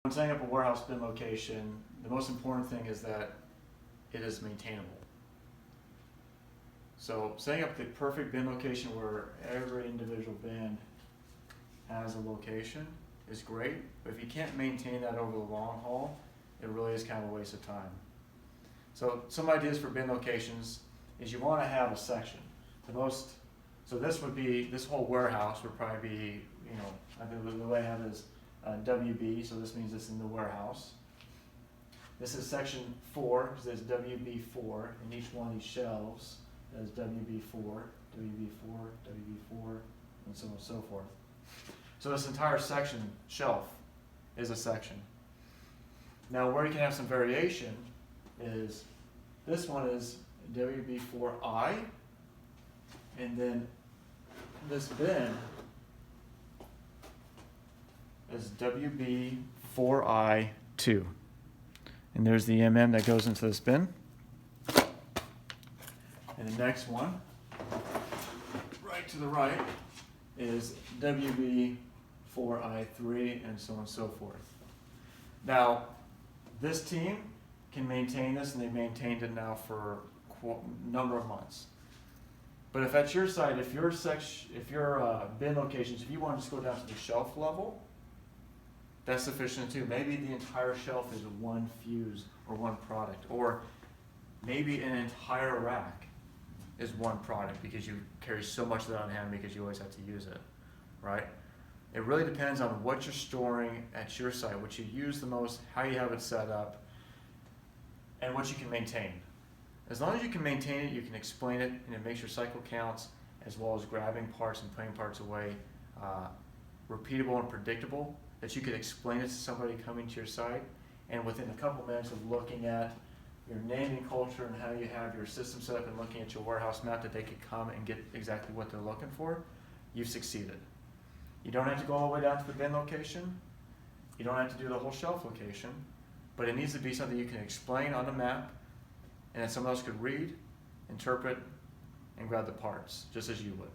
When setting up a warehouse bin location, the most important thing is that it is maintainable. So setting up the perfect bin location where every individual bin has a location is great, but if you can't maintain that over the long haul, it really is kind of a waste of time. So some ideas for bin locations is you want to have a section. So this would be, this whole warehouse would probably be, I think the way I have it is WB, so this means it's in the warehouse. This is section 4, so there's WB4, and each one of these shelves is WB4, WB4, WB4, and so on and so forth. So this entire section, shelf, is a section. Now where you can have some variation is, this one is WB4I, and then this bin is WB4I2. And there's the that goes into this bin. And the next one, right to the right, is WB4I3, and so on and so forth. Now, this team can maintain this, and they've maintained it now for a number of months. But if at your site, if your bin locations, if you want to just go down to the shelf level, that's sufficient too. Maybe the entire shelf is one fuse or one product, or maybe an entire rack is one product because you carry so much of that on hand because you always have to use it, right? It really depends on what you're storing at your site, what you use the most, how you have it set up, and what you can maintain. As long as you can maintain it, you can explain it, and it makes your cycle counts, as well as grabbing parts and putting parts away, repeatable and predictable, that you could explain it to somebody coming to your site, and within a couple minutes of looking at your naming culture and how you have your system set up and looking at your warehouse map, that they could come and get exactly what they're looking for, you've succeeded. You don't have to go all the way down to the bin location. You don't have to do the whole shelf location, but it needs to be something you can explain on the map, and that someone else could read, interpret, and grab the parts, just as you would.